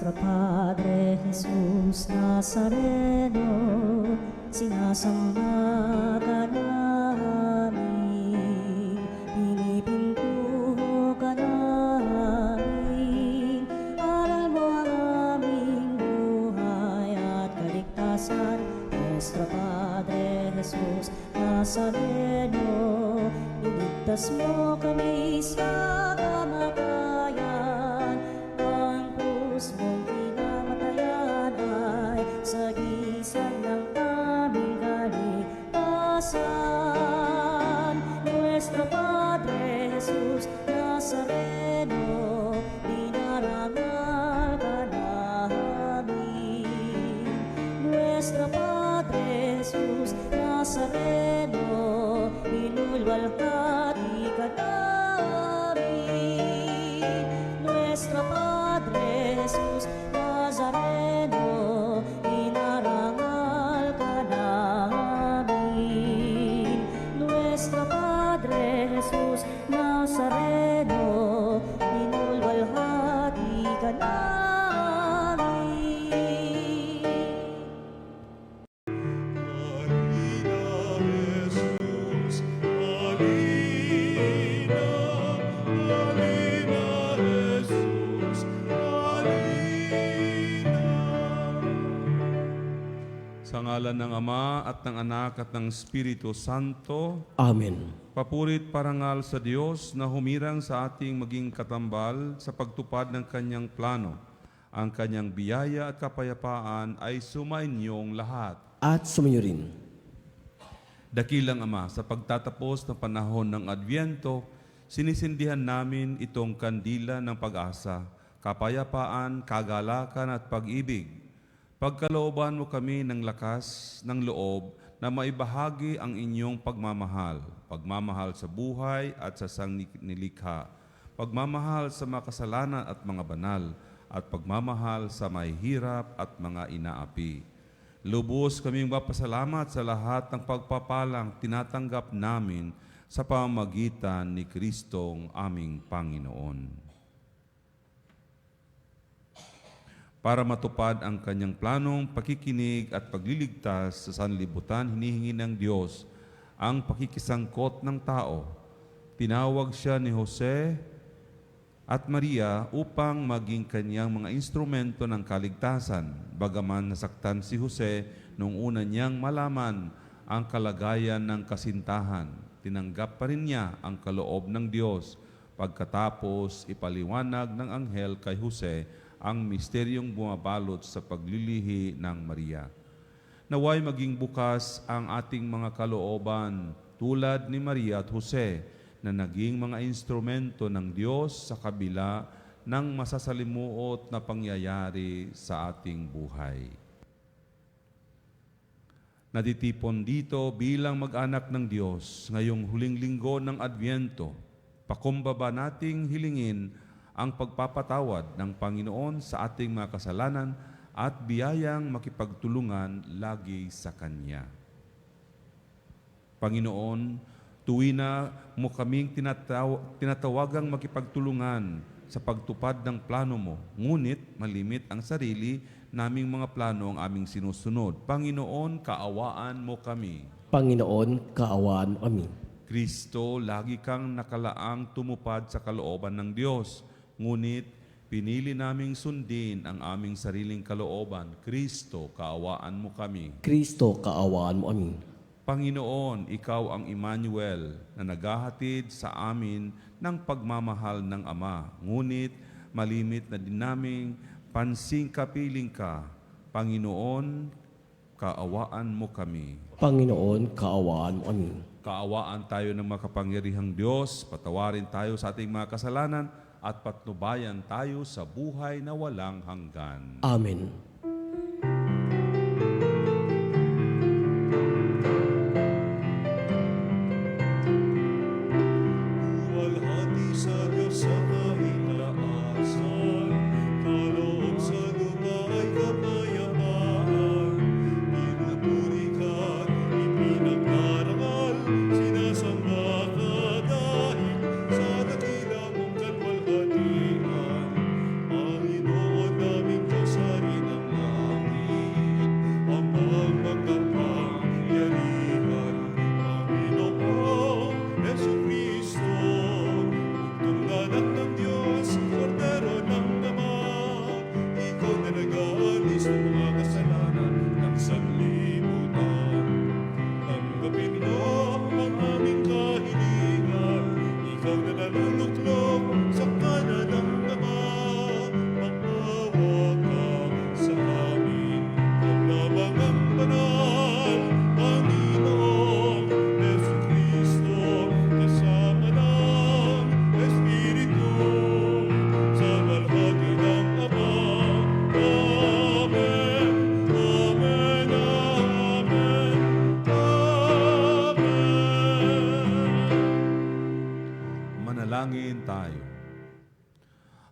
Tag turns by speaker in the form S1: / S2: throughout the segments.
S1: Nuestro Padre Jesús Nazareno, sinasamba ka namin, pinipintuho ka namin, aral mo ang aming buhay at kaligtasan. Nuestro Padre Jesús Nazareno, iligtas mo kami sa kamatayan, ang krus mong pinamatayan ay sagisag ng aming kaligtasan. Nuestro Padre Jesús Nazareno, dinarangal ka namin. Nuestro Padre Jesús Nazareno, inulwalhati ka namin. Nuestro Padre Jesús Nazareno, inarangal ka namin. Nuestro Padre Jesús Nazareno, inulwalhati ka namin.
S2: Sa ngalan ng Ama at ng Anak at ng Espiritu Santo.
S3: Amen.
S2: Papurit parangal sa Diyos na humirang sa ating maging katambal sa pagtupad ng Kanyang plano. Ang Kanyang biyaya at kapayapaan ay sumainyong lahat.
S3: At sumayo rin.
S2: Dakilang Ama, sa pagtatapos ng panahon ng Adbyento, sinisindihan namin itong kandila ng pag-asa, kapayapaan, kagalakan at pag-ibig. Pagkalooban mo kami ng lakas ng loob na maibahagi ang inyong pagmamahal, pagmamahal sa buhay at sa sangnilikha, pagmamahal sa makasalanan at mga banal, at pagmamahal sa mahihirap at mga inaapi. Lubos kaming mapasalamat sa lahat ng pagpapalang tinatanggap namin sa pamamagitan ni Kristong aming Panginoon. Para matupad ang Kanyang planong pakikinig at pagliligtas sa sanlibutan, hinihingi ng Diyos ang pakikisangkot ng tao. Tinawag siya ni Jose at Maria upang maging kanyang mga instrumento ng kaligtasan. Bagaman nasaktan si Jose nung una niyang malaman ang kalagayan ng kasintahan, tinanggap pa rin niya ang kaloob ng Diyos. Pagkatapos ipaliwanag ng anghel kay Jose ang misteryong bumabalot sa paglilihi ng Maria. Naway maging bukas ang ating mga kalooban tulad ni Maria at Jose na naging mga instrumento ng Diyos sa kabila ng masasalimuot na pangyayari sa ating buhay. Natitipon dito bilang mag-anak ng Diyos ngayong huling linggo ng Adbyento, pakumbaba nating hilingin ang pagpapatawad ng Panginoon sa ating mga kasalanan at biyayang makipagtulungan lagi sa Kanya. Panginoon, tuwi na mo kaming tinatawagang makipagtulungan sa pagtupad ng plano mo, ngunit malimit ang sarili naming mga plano ang aming sinusunod. Panginoon, kaawaan mo kami.
S3: Panginoon, kaawaan mo kami.
S2: Kristo, lagi kang nakalaang tumupad sa kalooban ng Diyos. Ngunit pinili naming sundin ang aming sariling kalooban. Kristo, kaawaan mo kami.
S3: Kristo, kaawaan mo kami.
S2: Panginoon, Ikaw ang Emmanuel na naghahatid sa amin ng pagmamahal ng Ama. Ngunit malimit na din naming pansing kapiling ka. Panginoon, kaawaan mo kami.
S3: Panginoon, kaawaan mo kami.
S2: Kaawaan tayo ng makapangyarihang Diyos, patawarin tayo sa ating mga kasalanan, at patnubayan tayo sa buhay na walang hanggan.
S3: Amen.
S4: Walhati sa Diyos sa kaitaasan, kaloob sa lupa ay kapayapaan. Pinupuri ka, ipinagdarangal, sinasamba ka dahil sa dakila mong kalwalhatian. Panginoon naming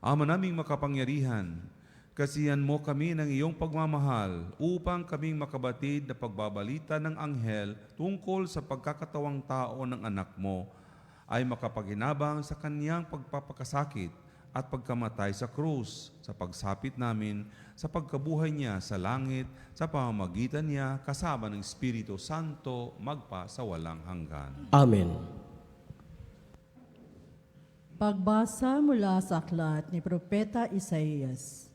S2: Ama naming makapangyarihan, kasihan mo kami ng iyong pagmamahal upang kaming makabatid na pagbabalita ng anghel tungkol sa pagkakatawang tao ng anak mo ay makapaginabang sa kaniyang pagpapakasakit at pagkamatay sa krus, sa pagsapit namin, sa pagkabuhay niya sa langit, sa pamamagitan niya kasama ng Espiritu Santo, magpa sa walang hanggan.
S3: Amen.
S5: Pagbasa mula sa aklat ni Propeta Isaías.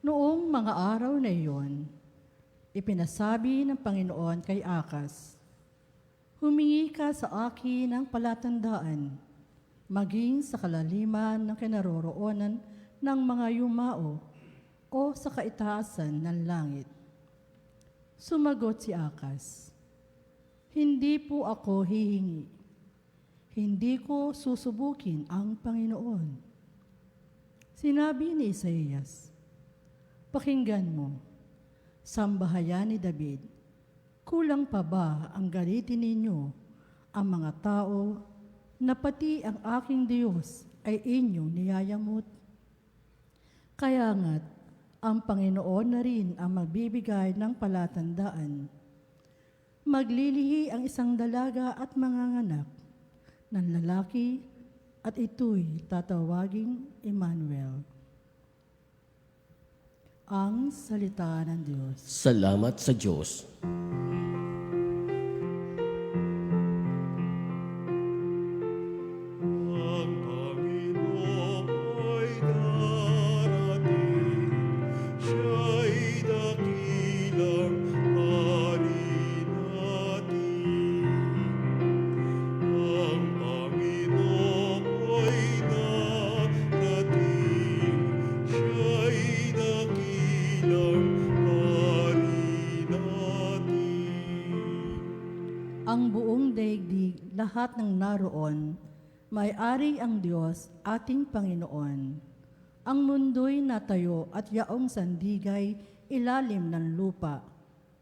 S5: Noong mga araw na iyon, ipinasabi ng Panginoon kay Akas, "Humingi ka sa akin ng palatandaan, maging sa kalaliman ng kinaroroonan ng mga yumao o sa kaitaasan ng langit." Sumagot si Akas, "Hindi po ako hihingi. Hindi ko susubukin ang Panginoon." Sinabi ni Isaías, "Pakinggan mo, sambahayan ni David, kulang pa ba ang galitin ninyo ang mga tao na pati ang aking Diyos ay inyong niyayamot? Kaya nga't ang Panginoon na rin ang magbibigay ng palatandaan. Maglilihi ang isang dalaga at manganganak ng lalaki at ito'y tatawaging Emmanuel." Ang salita ng Diyos.
S3: Salamat sa Diyos.
S4: Ang Panginoon ay darating, siya'y dakilang hari natin. Ang Panginoon ay darating, siya'y dakilang hari natin.
S5: Ang buong daigdig, lahat ng naroon, may-ari ang Diyos, ating Panginoon. Ang mundo'y natayo at yaong sandigay, ilalim ng lupa,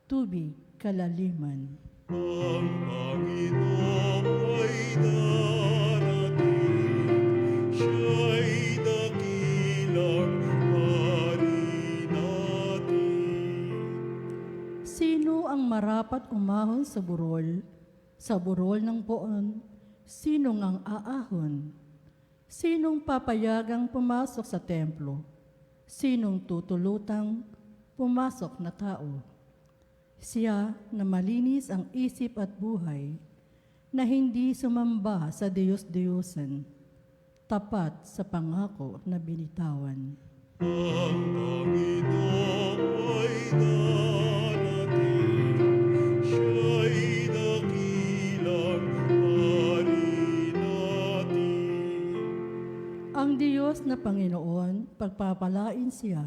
S5: tubig, kalaliman.
S4: Ang Panginoon ay darating, siya'y dakilang hari natin.
S5: Sino ang marapat umahon sa burol ng poon? Sinong ang aahon? Sinong papayagang pumasok sa templo? Sinong tutulutang pumasok na tao? Siya na malinis ang isip at buhay, na hindi sumamba sa Diyos-Diyosan, tapat sa pangako na binitawan.
S4: Ang Panginoon ay darating, siya'y dakilang hari natin.
S5: Ang Diyos na Panginoon, pagpapalain siya,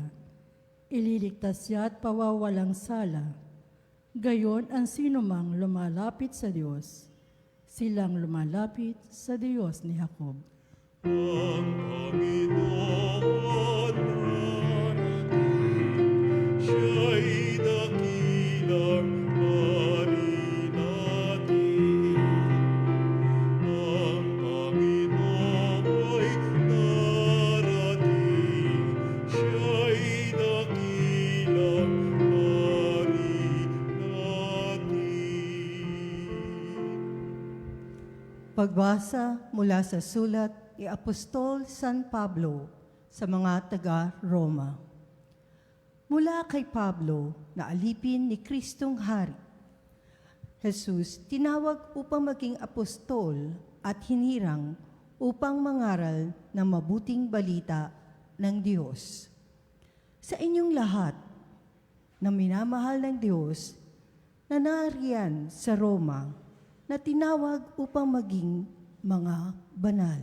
S5: ililigtas siya at pawawalang sala. Gayon ang sinumang lumalapit sa Diyos, silang lumalapit sa Diyos ni Jacob.
S4: Ang Panginoon darating, siya'y dakilang hari natin. Ang Panginoon ay darating, siya'y dakilang hari natin.
S6: Pagbasa mula sa sulat ni Apostol San Pablo sa mga taga-Roma. Mula kay Pablo na alipin ni Kristong Hari, Jesus tinawag upang maging apostol at hinirang upang mangaral ng mabuting balita ng Diyos. Sa inyong lahat na minamahal ng Diyos na nariyan sa Roma na tinawag upang maging mga banal.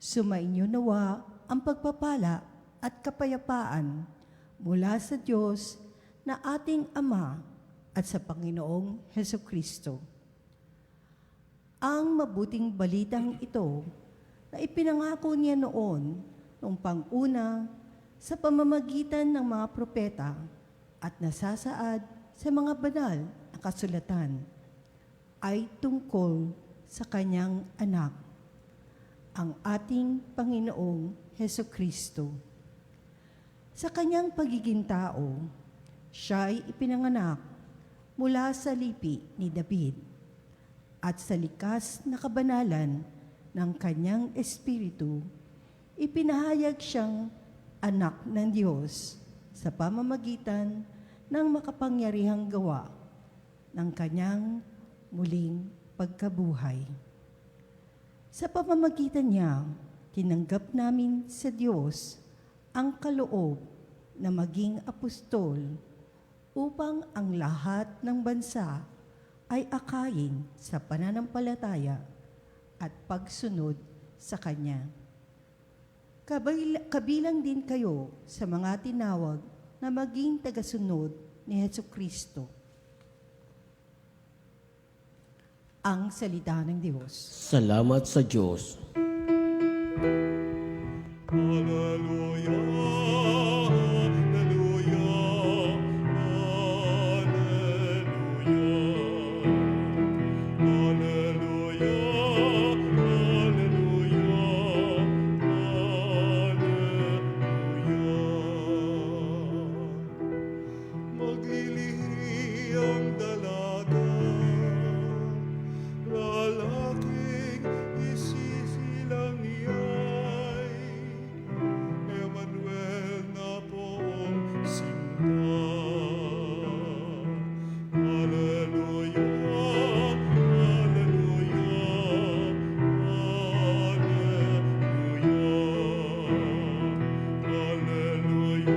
S6: Sumainyo nawa ang pagpapala at kapayapaan mula sa Diyos na ating Ama at sa Panginoong Hesukristo. Ang mabuting balitang ito na ipinangako niya noong pang-una sa pamamagitan ng mga propeta at nasasaad sa mga banal na kasulatan ay tungkol sa kanyang anak, ang ating Panginoong Heso Kristo. Sa kanyang pagiging tao, siya ay ipinanganak mula sa lipi ni David at sa likas na kabanalan ng kanyang espiritu, ipinahayag siyang anak ng Diyos sa pamamagitan ng makapangyarihang gawa ng kanyang muling pagkabuhay. Sa pamamagitan niya, tinanggap namin sa Diyos ang kaloob na maging apostol upang ang lahat ng bansa ay akayin sa pananampalataya at pagsunod sa Kanya. Kabilang din kayo sa mga tinawag na maging tagasunod ni Jesucristo. Ang salita ng Diyos.
S3: Salamat sa Diyos.
S4: Hallelujah, hallelujah, hallelujah, hallelujah, hallelujah. Maglilihi ang dalaga, lalaking isisilang niya'y Emmanuel na poong sinta. Hallelujah, hallelujah, hallelujah,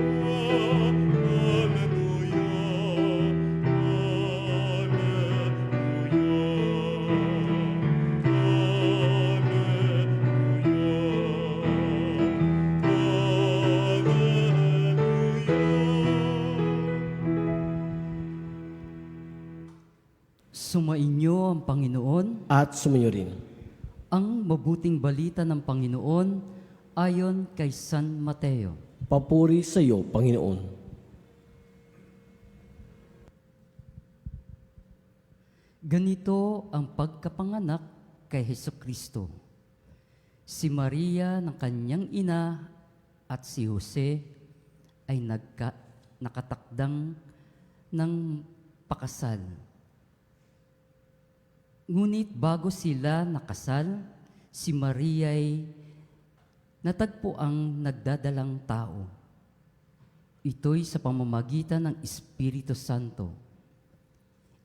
S7: Sumainyo ang Panginoon,
S3: At sumayo rin.
S7: ang mabuting balita ng Panginoon ayon kay San Mateo.
S3: Papuri sa iyo, Panginoon.
S7: Ganito ang pagkapanganak kay Jesucristo. Si Maria ng kanyang ina at si Jose ay nakatakdang ng pakasal. Ngunit bago sila nakasal, si Maria ay natagpo ang nagdadalang tao. Ito'y sa pamamagitan ng Espiritu Santo.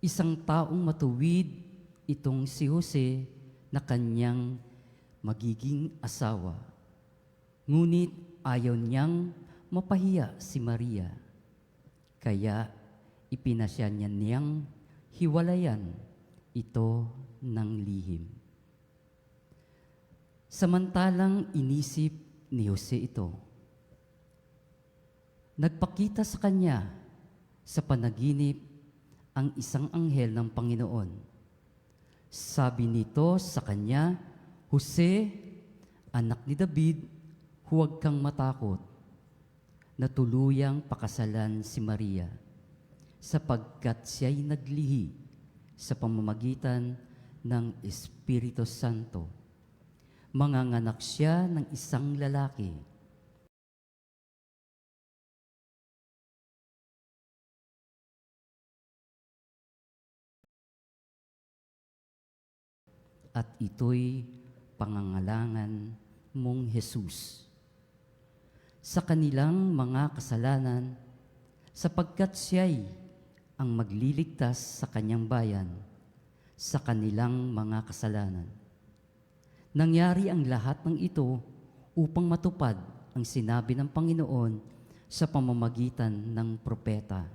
S7: Isang taong matuwid itong si Jose na kanyang magiging asawa. Ngunit ayaw niyang mapahiya si Maria. Kaya ipinasya niya niyang hiwalayan ito ng lihim. Samantalang inisip ni Jose ito, nagpakita sa kanya sa panaginip ang isang anghel ng Panginoon. Sabi nito sa kanya, Jose, anak ni David, huwag kang matakot na tuluyang pakasalan si Maria, sapagkat siya'y naglihi sa pamamagitan ng Espiritu Santo. Manganganak siya ng isang lalaki. At ito'y pangangalangan mong Jesus. Sa kanilang mga kasalanan, sapagkat siya'y ang magliligtas sa kanyang bayan sa kanilang mga kasalanan. Nangyari ang lahat ng ito upang matupad ang sinabi ng Panginoon sa pamamagitan ng propeta.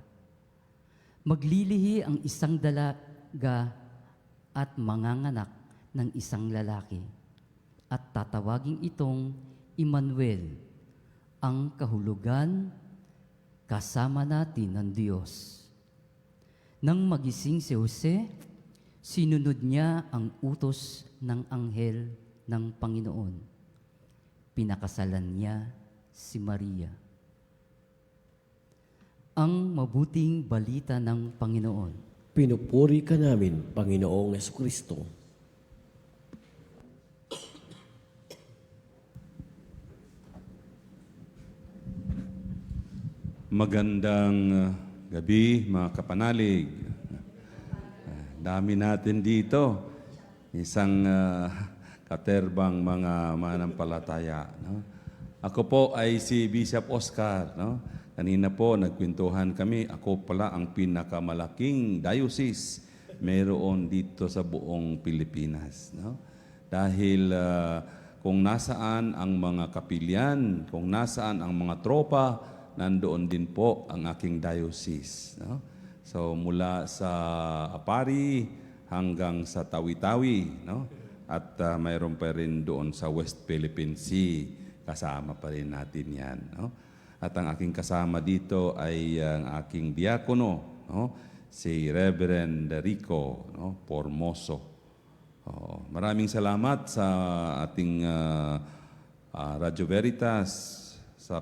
S7: Maglilihi ang isang dalaga at manganganak ng isang lalaki, at tatawagin itong Emmanuel, ang kahulugan, kasama natin ng Diyos. Nang magising si Jose, sinunod niya ang utos ng anghel ng Panginoon. Pinakasalan niya si Maria. Ang mabuting balita ng Panginoon.
S3: Pinupuri ka namin, Panginoong Jesucristo.
S2: Magandang gabi mga kapanalig. Dami natin dito. Isang katerbang mga manampalataya. No? Ako po ay si Bishop Oscar. No? Kanina po nagkwentuhan kami. Ako pala ang pinakamalaking diocese meron dito sa buong Pilipinas. No? Dahil kung nasaan ang mga kapilyan, kung nasaan ang mga tropa, nandoon din po ang aking diocese. No? So mula sa Apari hanggang sa Tawi-Tawi, no? At mayroon pa rin doon sa West Philippine Sea, kasama pa rin natin yan. No? At ang aking kasama dito ay ang aking diakono, no? Si Reverend Rico, no? Formoso. Maraming salamat sa ating Radyo Veritas sa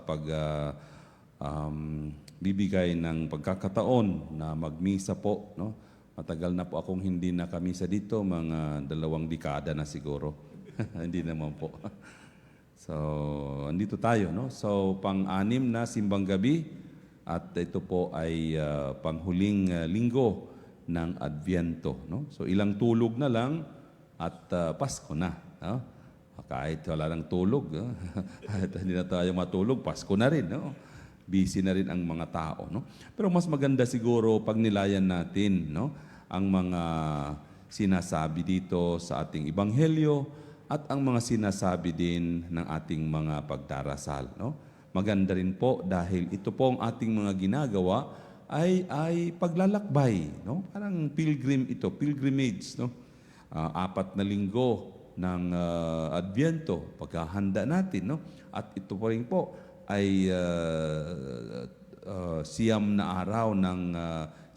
S2: bibigay ng pagkakataon na magmisa po. No? Matagal na po akong hindi nakamisa dito, mga 2 dekada na siguro. Hindi naman po. So, andito tayo. No? So, pang-6 na simbang gabi at ito po ay panghuling linggo ng Adviento. No? So, ilang tulog na lang at Pasko na. No? Kahit wala nang tulog, kahit hindi na tayo matulog, Pasko na rin. No? Busy na rin ang mga tao. No? Pero mas maganda siguro pag nilayan natin, no? Ang mga sinasabi dito sa ating Ebanghelyo at ang mga sinasabi din ng ating mga pagdarasal. No? Maganda rin po dahil ito po ang ating mga ginagawa ay paglalakbay. No? Parang pilgrimage. No? 4 na linggo ng Adviento, paghahanda natin. No? At ito po rin po ay 9 na araw ng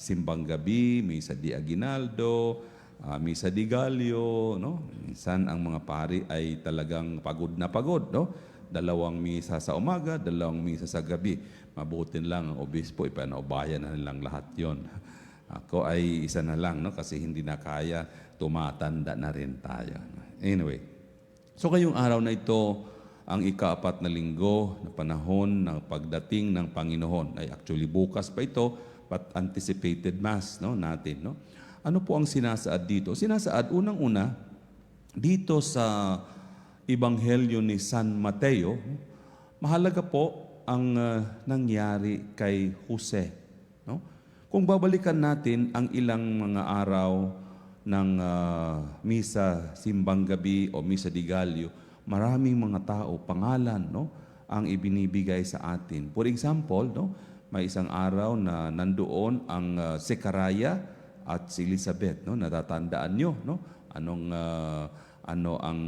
S2: simbang gabi, Misa di Aguinaldo, Misa di Gallo, no? Minsan ang mga pari ay talagang pagod na pagod, no? 2 misa sa umaga, 2 misa sa gabi. Mabutin lang ang obispo, ipanaubayan na nilang lahat 'yon. Ako ay isa na lang, no? Kasi hindi na kaya, tumatanda na rin tayo. Anyway, so ngayong araw na ito, ang ika-4 na linggo na panahon ng pagdating ng Panginoon. Ay actually bukas pa ito, but anticipated Mass, no, natin. No? Ano po ang sinasaad dito? Sinasaad unang-una dito sa Ebanghelyo ni San Mateo, mahalaga po ang nangyari kay Jose. No? Kung babalikan natin ang ilang mga araw ng Misa Simbang Gabi o Misa di Gallo, maraming mga tao, pangalan, no, ang ibinibigay sa atin. For example, no, may isang araw na nandoon ang Zechariah at si Elizabeth, no, natatandaan nyo, no, ano ang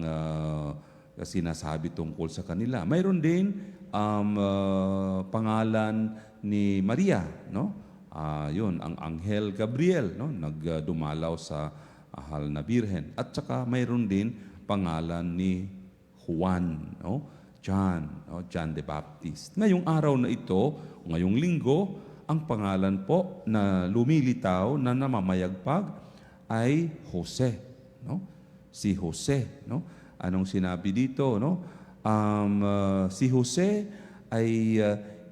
S2: sinasabi tungkol sa kanila. Mayroon din pangalan ni Maria, no, yun, ang Anghel Gabriel, no, nagdumalaw sa ahal na Birhen. At saka mayroon din pangalan ni Juan, no? John the Baptist. Ngayong araw na ito, ngayong linggo, ang pangalan po na lumilitaw na namamayagpag ay Jose, no? Si Jose, no? Anong sinabi dito, no? Si Jose ay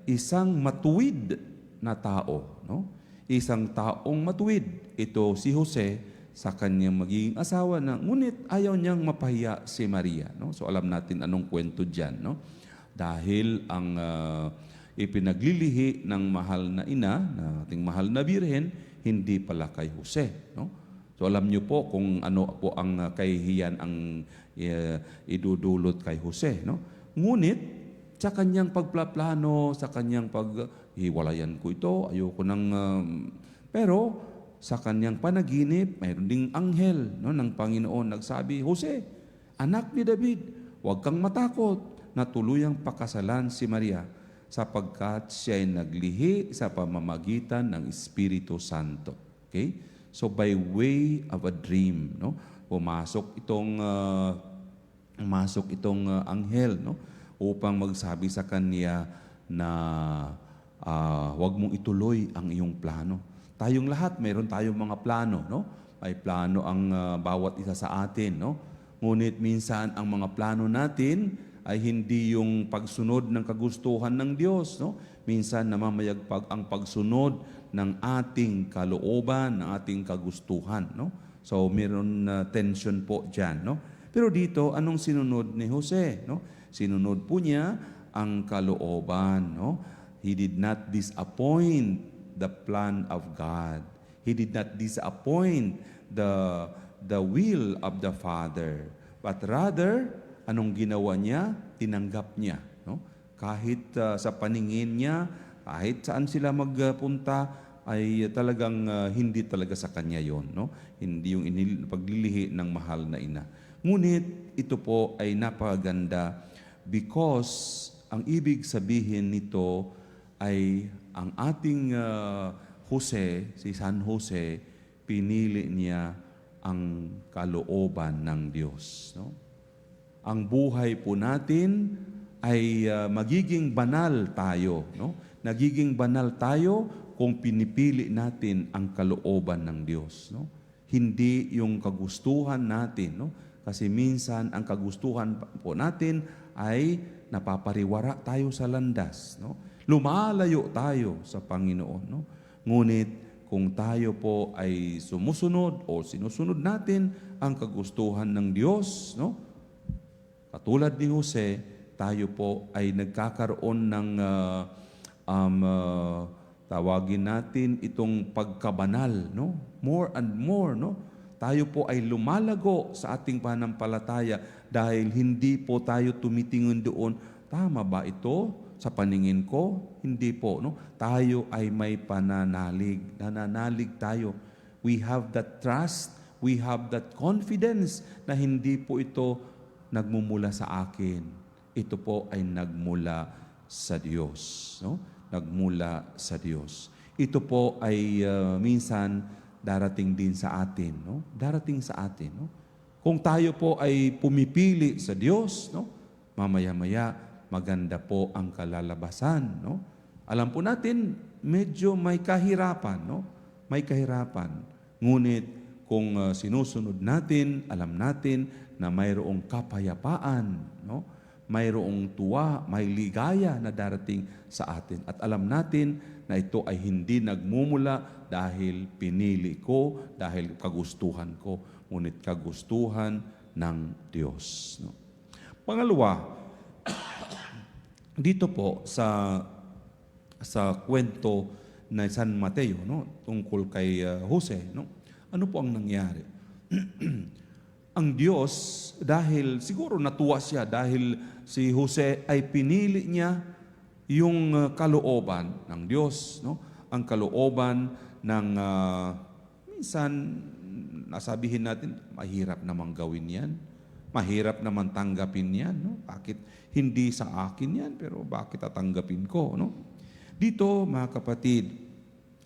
S2: isang matuwid na tao, no? Isang taong matuwid. Ito si Jose sa kanyang magiging asawa na ngunit ayaw niyang mapahiya si Maria. No? So alam natin anong kwento dyan. No? Dahil ang ipinaglilihi ng mahal na ina, na ating mahal na Birhen, hindi pala kay Jose. No? So alam niyo po kung ano po ang kahihiyan ang idudulot kay Jose. No? Ngunit sa kanyang pagplaplano, sa kanyang paghiwalayan ko ito, ayoko nang... pero sa kanyang panaginip, mayroon ding anghel, no, ng Panginoon nagsabi, Jose, anak ni David, huwag kang matakot na tuluyang pakasalan si Maria sapagkat siya ay naglihi sa pamamagitan ng Espiritu Santo. Okay? So by way of a dream, no, pumasok itong anghel, no, upang magsabi sa kanya na huwag mong ituloy ang iyong plano. Tayong lahat, mayroon tayong mga plano, no? May plano ang bawat isa sa atin, no? Ngunit minsan ang mga plano natin ay hindi yung pagsunod ng kagustuhan ng Diyos, no? Minsan namamayagpag ang pagsunod ng ating kalooban, ng ating kagustuhan, no? So meron tension po diyan, no? Pero dito anong sinunod ni Jose, no? Sinunod po niya ang kalooban, no? He did not disappoint the plan of God. He did not disappoint the will of the Father. But rather, anong ginawa niya? Tinanggap niya, no? Kahit sa paningin niya, kahit saan sila magpunta, ay talagang hindi talaga sa kanya yon, no? Hindi yung paglilihi ng mahal na ina. Ngunit ito po ay napakaganda because ang ibig sabihin nito ay ang ating Jose, si San Jose, pinili niya ang kalooban ng Diyos, no? Ang buhay po natin ay magiging banal tayo, no? Nagiging banal tayo kung pinipili natin ang kalooban ng Diyos, no? Hindi yung kagustuhan natin, no? Kasi minsan ang kagustuhan po natin ay napapariwara tayo sa landas, no? Lumalayo tayo sa Panginoon, no? Ngunit kung tayo po ay sumusunod o sinusunod natin ang kagustuhan ng Diyos, no? Katulad ni Jose, tayo po ay nagkakaroon ng tawagin natin itong pagkabanal, no? More and more, no? Tayo po ay lumalago sa ating pananampalataya dahil hindi po tayo tumitingin doon, tama ba ito sa paningin ko? Hindi po, no? Tayo ay may pananalig. Nananalig tayo. We have that trust, we have that confidence na hindi po ito nagmumula sa akin. Ito po ay nagmula sa Diyos, no? Nagmula sa Diyos. Ito po ay minsan darating din sa atin, no? Darating sa atin, no? Kung tayo po ay pumipili sa Diyos, no? Mamaya-maya maganda po ang kalalabasan, no? Alam po natin, medyo may kahirapan, no? May kahirapan. Ngunit kung sinusunod natin, alam natin na mayroong kapayapaan, no? Mayroong tuwa, may ligaya na darating sa atin. At alam natin na ito ay hindi nagmumula dahil pinili ko, dahil kagustuhan ko, ngunit kagustuhan ng Diyos, no? Pangalawa, dito po sa kwento na San Mateo, no, tungkol kay Jose, no, ano po ang nangyari? Ang Diyos, dahil siguro natuwa siya dahil si Jose ay pinili niya yung kalooban ng Diyos, no? Ang kalooban ng minsan nasabihin natin mahirap namang gawin 'yan. Mahirap naman tanggapin 'yan, no? Bakit hindi sa akin 'yan pero bakit tatanggapin ko, no? Dito, mga kapatid,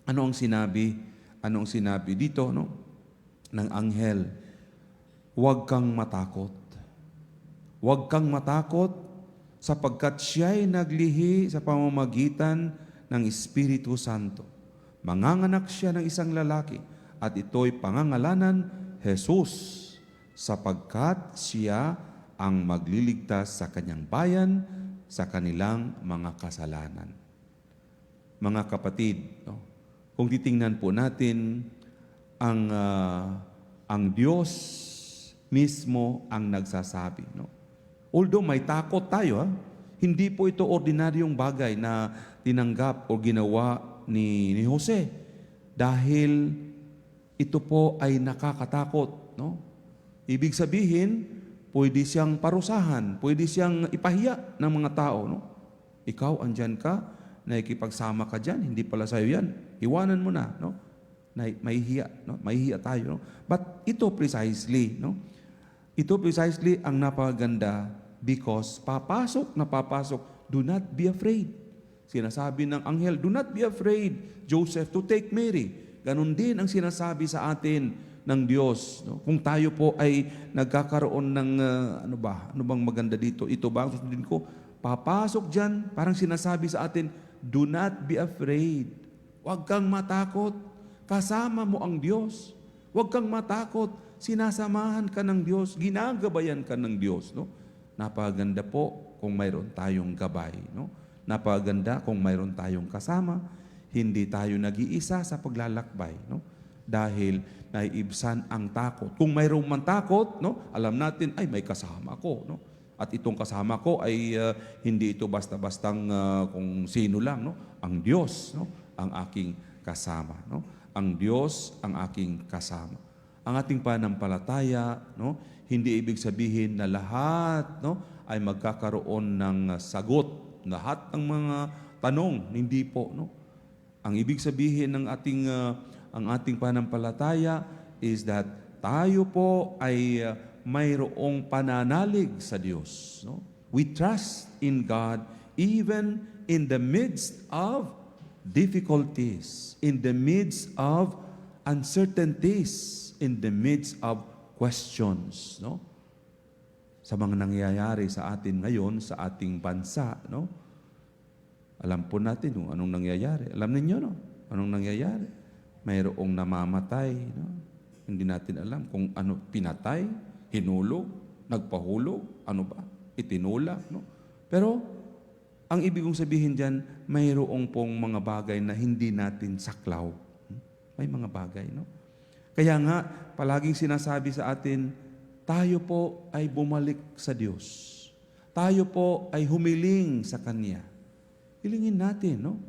S2: ano ang sinabi? Ano ang sinabi dito, no? Ng anghel? Huwag kang matakot. Huwag kang matakot sapagkat siya'y naglihi sa pamamagitan ng Espiritu Santo. Manganganak siya ng isang lalaki at ito'y pangangalanan Jesus sapagkat siya ang magliligtas sa kanyang bayan sa kanilang mga kasalanan. Mga kapatid, no? Kung titingnan po natin ang Diyos mismo ang nagsasabi, no? Although may takot tayo, hindi po ito ordinaryong bagay na tinanggap o ginawa ni Jose dahil ito po ay nakakatakot, no? Ibig sabihin, pwede siyang parusahan, pwede siyang ipahiya ng mga tao, no? Ikaw andyan ka, nakikipagsama ka dyan, hindi pala sa'yo yan, iwanan mo na, no? Mahihiya, no? Mahihiya tayo, no? But ito precisely, no? Ito precisely ang napakaganda because papasok, do not be afraid. Sinasabi ng anghel, do not be afraid, Joseph, to take Mary. Ganon din ang sinasabi sa atin ng Diyos, no? Kung tayo po ay nagkakaroon ng, ano bang maganda dito? Ito ba ang susundin ko? Papasok dyan, parang sinasabi sa atin, do not be afraid. Huwag kang matakot. Kasama mo ang Diyos. Huwag kang matakot. Sinasamahan ka ng Diyos, ginagabayan ka ng Diyos, no? Napakaganda po kung mayroon tayong gabay, no? Napakaganda kung mayroon tayong kasama. Hindi tayo nag-iisa sa paglalakbay, no? Dahil naiibsan ang takot. Kung mayroong man takot, no? Alam natin, ay may kasama ko, no? At itong kasama ko ay hindi ito basta-bastang kung sino lang, no? Ang Diyos, no? Ang aking kasama, no? Ang Diyos ang aking kasama. Ang ating pananampalataya, no? Hindi ibig sabihin na lahat, no, ay magkakaroon ng sagot. Lahat ng mga tanong, hindi po, no? Ang ibig sabihin ng ang ating pananampalataya is that tayo po ay mayroong pananalig sa Diyos, no? We trust in God even in the midst of difficulties, in the midst of uncertainties, in the midst of questions, no? Sa mga nangyayari sa atin ngayon, sa ating bansa, no? Alam po natin kung anong nangyayari. Alam ninyo, no? Anong nangyayari? Mayroong namamatay, no? Hindi natin alam kung ano, pinatay, hinulog, nagpahulog, ano ba? Itinulak, no? Pero, ang ibig kong sabihin dyan, mayroong pong mga bagay na hindi natin saklaw. May mga bagay, no? Kaya nga, palaging sinasabi sa atin, tayo po ay bumalik sa Diyos. Tayo po ay humiling sa Kanya. Hilingin natin, no?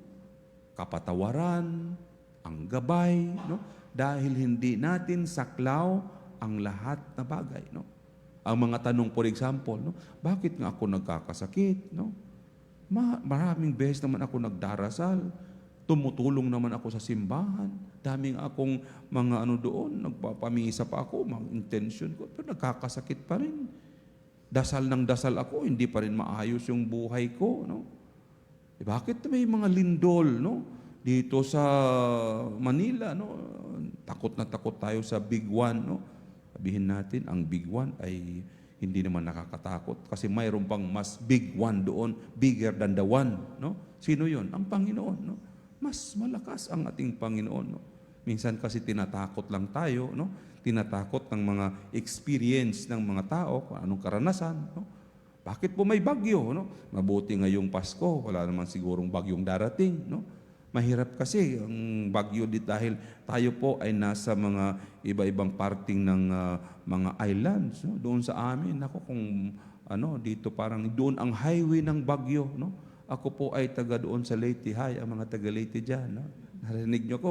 S2: Kapatawaran, ang gabay, no? Dahil hindi natin saklaw ang lahat na bagay, no? Ang mga tanong, for example, no? Bakit nga ako nagkakasakit, no? Maraming beses naman ako nagdarasal. Tumutulong naman ako sa simbahan. Daming akong mga doon, nagpapamisa pa ako, mga intention ko, pero nagkakasakit pa rin. Dasal ng dasal ako, hindi pa rin maayos yung buhay ko, no? Bakit may mga lindol, no? Dito sa Manila, no? Takot na takot tayo sa Big One, no? Sabihin natin, ang Big One ay hindi naman nakakatakot kasi mayroon pang mas big one doon, bigger than the one, no? Sino 'yon? Ang Panginoon, no? Mas malakas ang ating Panginoon, no? Minsan kasi tinatakot lang tayo, no? Tinatakot ng mga experience ng mga tao, kung anong karanasan, no? Bakit po may bagyo, no? Mabuti ngayong Pasko, wala naman sigurong bagyong darating, no? Mahirap kasi ang bagyo dahil tayo po ay nasa mga iba-ibang parting ng mga islands, no? Doon sa amin, ako kung dito parang doon ang highway ng bagyo, no? Ako po ay taga doon sa Leyte. Hi, ang mga taga Leyte diyan, no? Narinig niyo ko,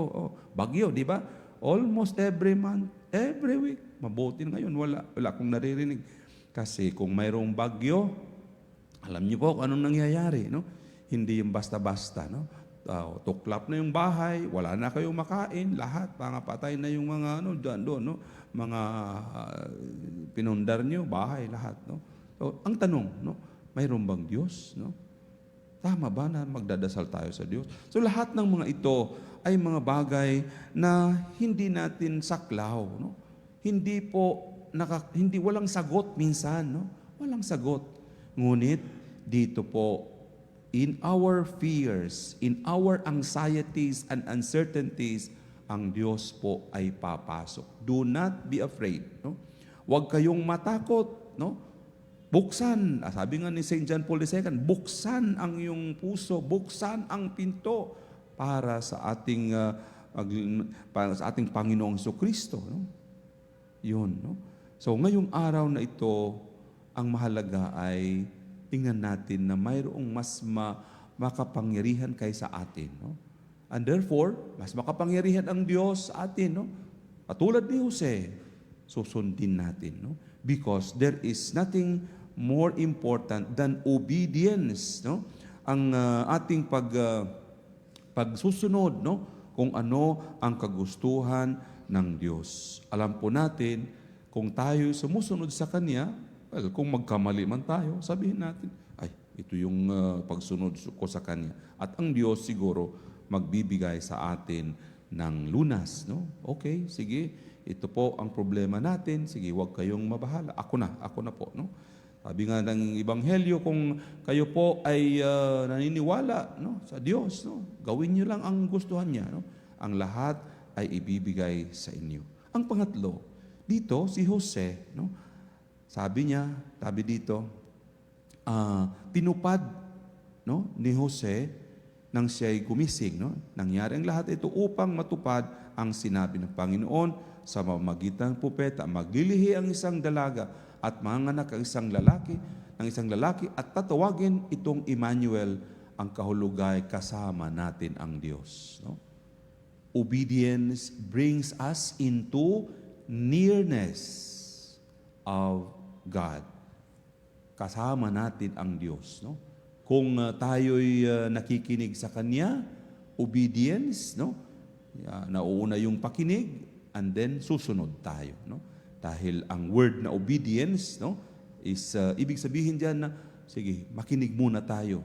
S2: bagyo, di ba? Almost every month, every week. Mabuti ngayon, wala akong naririnig. Kasi kung mayroong bagyo, alam niyo po kung anong nangyayari, no? Hindi yung basta-basta, no? Tuklap na yung bahay, wala na kayong makain, lahat, patay na yung mga doon, no? Mga pinundar niyo, bahay, lahat, no? So, ang tanong, no? Mayroon bang Diyos, no? Tama ba na magdadasal tayo sa Diyos? So, lahat ng mga ito ay mga bagay na hindi natin saklaw, no? Hindi po hindi walang sagot minsan, no? Walang sagot. Ngunit dito po, in our fears, in our anxieties and uncertainties, ang Diyos po ay papasok. Do not be afraid, no? Huwag kayong matakot, no? Buksan, sabi nga ni St. John Paul II, buksan ang iyong puso, buksan ang pinto para sa ating Panginoong Jesucristo, no? Yun, no? So ngayong araw na ito, ang mahalaga ay tingnan natin na mayroong mas makapangyarihan kaysa atin, no? And therefore, mas makapangyarihan ang Diyos sa atin, no? Katulad ni Jose, susundin natin, no? Because there is nothing more important than obedience, no? Ang ating pagsusunod, no? Kung ano ang kagustuhan ng Diyos. Alam po natin, kung tayo sumusunod sa Kanya, well, kung magkamali man tayo, sabihin natin, ay, ito yung pagsunod ko sa Kanya. At ang Diyos siguro magbibigay sa atin ng lunas, no? Okay, sige, ito po ang problema natin, sige, huwag kayong mabahala. Ako na po, no? Sabi nga ng Ebanghelyo, kung kayo po ay naniniwala, no, sa Diyos, no, gawin niyo lang ang gustuhan niya, no? Ang lahat ay ibibigay sa inyo. Ang pangatlo, dito si Jose, no? Sabi dito, tinupad, no, ni Jose nang siya'y gumising. No? Nangyari ang lahat ito upang matupad ang sinabi ng Panginoon sa pamamagitan ng propeta. Maglilihi ang isang dalaga at manganak ang isang lalaki at tatawagin itong Emmanuel, ang kahulugay kasama natin ang Diyos. No? Obedience brings us into nearness of God. Kasama natin ang Diyos. No? Kung tayo'y nakikinig sa Kanya, obedience, no? Nauuna yung pakinig, and then susunod tayo. No? Dahil ang word na obedience, no, is ibig sabihin diyan na, sige, makinig muna tayo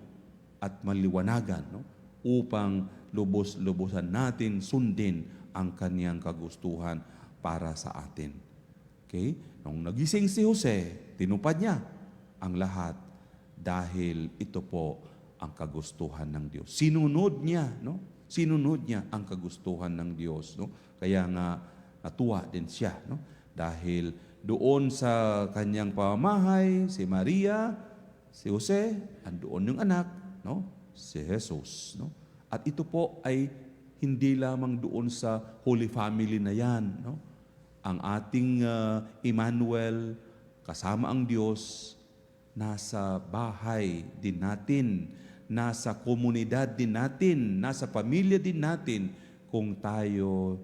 S2: at maliwanagan, no, upang lubos-lubosan natin sundin ang Kanyang kagustuhan para sa atin. Okay? Nung nagising si Jose, tinupad niya ang lahat dahil ito po ang kagustuhan ng Diyos. Sinunod niya, no? Sinunod niya ang kagustuhan ng Diyos, no? Kaya nga natuwa din siya, no? Dahil doon sa kanyang pamamahay, si Maria, si Jose, andoon yung anak, no? Si Jesus, no? At ito po ay hindi lamang doon sa Holy Family na yan, no? Ang ating Emmanuel, kasama ang Diyos, nasa bahay din natin, nasa komunidad din natin, nasa pamilya din natin, kung tayo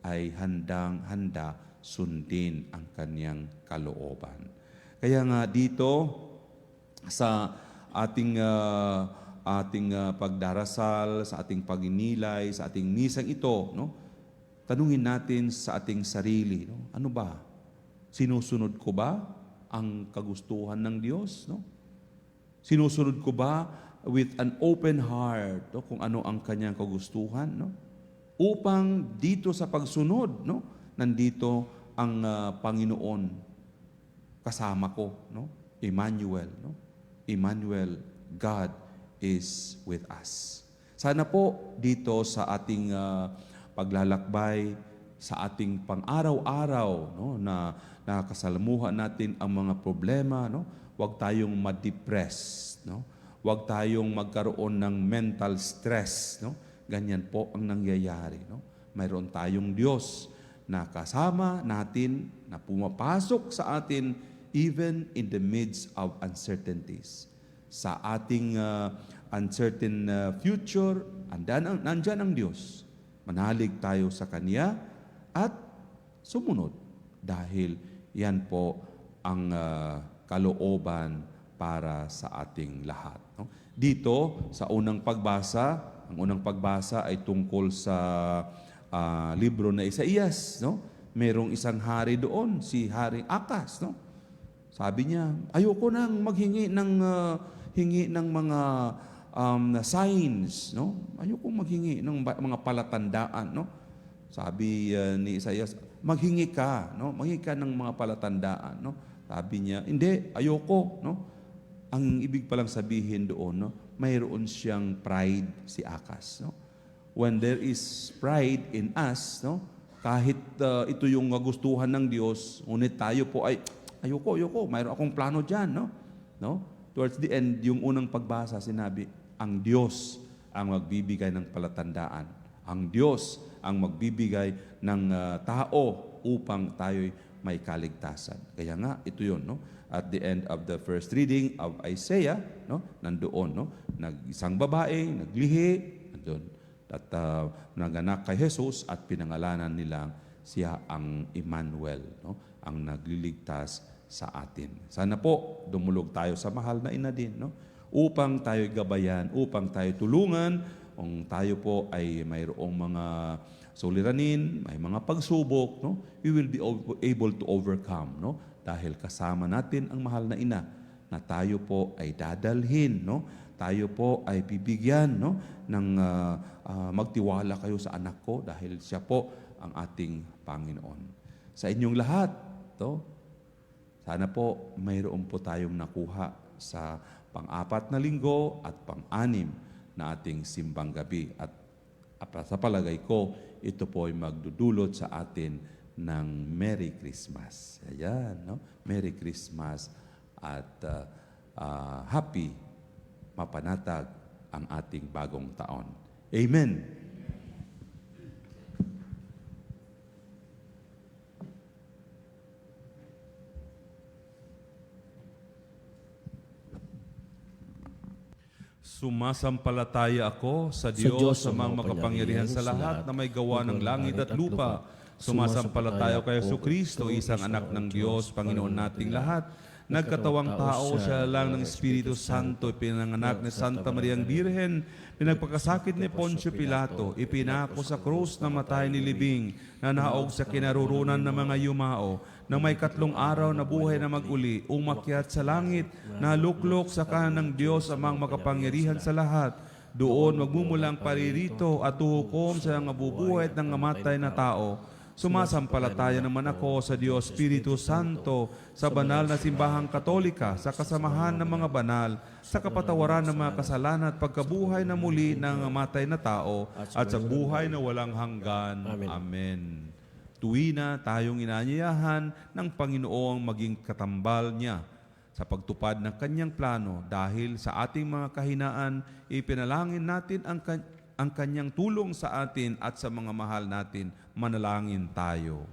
S2: ay handang-handa sundin ang Kanyang kalooban. Kaya nga dito sa ating pagdarasal, sa ating paginilay, sa ating misang ito, no? Tanungin natin sa ating sarili, no? Ano ba? Sinusunod ko ba ang kagustuhan ng Diyos, no? Sinusunod ko ba with an open heart, no, kung ano ang Kanyang kagustuhan, no? Upang dito sa pagsunod, no, nandito ang Panginoon kasama ko, no? Emmanuel, no? Emmanuel, God is with us. Sana po dito sa ating paglalakbay, sa ating pang-araw-araw, no, na nakasalamuhan natin ang mga problema, no? Huwag tayong ma-depress, no? Huwag tayong magkaroon ng mental stress, no? Ganyan po ang nangyayari, no? Mayroon tayong Diyos na kasama natin, na pumapasok sa atin even in the midst of uncertainties. Sa ating uncertain future, nandyan ang Diyos. Manalig tayo sa Kanya at sumunod dahil yan po ang kalooban para sa ating lahat. No? Dito, sa unang pagbasa, ang unang pagbasa ay tungkol sa libro na Isaías. No? Merong isang hari doon, si Haring Akas. No? Sabi niya, ayoko nang maghingi ng mga signs. No? Ayoko maghingi ng mga palatandaan. No? Sabi ni Isaías, maghingi ka. No? Maghingi ka ng mga palatandaan. No? Sabi niya, hindi, ayoko. No? Ang ibig palang sabihin doon, no? Mayroon siyang pride si Akas. No? When there is pride in us, no? Kahit ito yung gustuhan ng Diyos, ngunit tayo po ay, ayoko, mayroon akong plano dyan. No? Towards the end, yung unang pagbasa, sinabi, ang Diyos ang magbibigay ng palatandaan. Ang Diyos ang magbibigay ng tao upang tayo'y may kaligtasan. Kaya nga, ito yun, no? At the end of the first reading of Isaiah, no? Nandoon, no? Isang babae, naglihi, nandoon. At naganak kay Jesus at pinangalanan nilang siya ang Emmanuel, no? Ang nagliligtas sa atin. Sana po dumulog tayo sa mahal na ina din, no? Upang tayo gabayan, upang tayo tulungan, kung tayo po ay mayroong mga suliranin, may mga pagsubok, no? We will be able to overcome, no? Dahil kasama natin ang mahal na ina na tayo po ay dadalhin, no? Tayo po ay bibigyan, no? Ng magtiwala kayo sa anak ko dahil siya po ang ating Panginoon. Sa inyong lahat, to, sana po mayroon po tayong nakuha sa pang-apat na linggo at pang-anim na ating simbang gabi. At sa palagay ko, ito po ay magdudulot sa atin ng Merry Christmas. Ayan, no? Merry Christmas at happy, mapanatag ang ating bagong taon. Amen. Sumasampalataya ako sa Diyos sa mga makapangyarihan sa lahat na may gawa ng langit at lupa. Sumasampalataya ko kay Jesucristo, isang anak ng Diyos, Panginoon nating lahat. Nagkatawang tao, siya lang ng Espiritu Santo, pinanganak ni Santa Mariang Birhen, pinagpakasakit ni Poncio Pilato, ipinako sa krus na matay ni Libing, nanaog sa kinarurunan ng mga yumao, na may 3 araw na buhay na maguli, umakyat sa langit, naluklok sa kanan ng Diyos amang makapangyarihan sa lahat. Doon magmumulang paririto at tuhukom sa nabubuhay at nangamatay na tao. Sumasampalataya naman ako sa Diyos Espiritu Santo, sa banal na simbahang katolika, sa kasamahan ng mga banal, sa kapatawaran ng mga kasalanan at pagkabuhay na muli ng namatay na tao, at sa buhay na walang hanggan. Amen. Tuwina tayong inaanyayahan ng Panginoong maging katambal niya sa pagtupad ng kanyang plano. Dahil sa ating mga kahinaan, ipinalangin natin ang kanyang tulong sa atin at sa mga mahal natin. Manalangin tayo.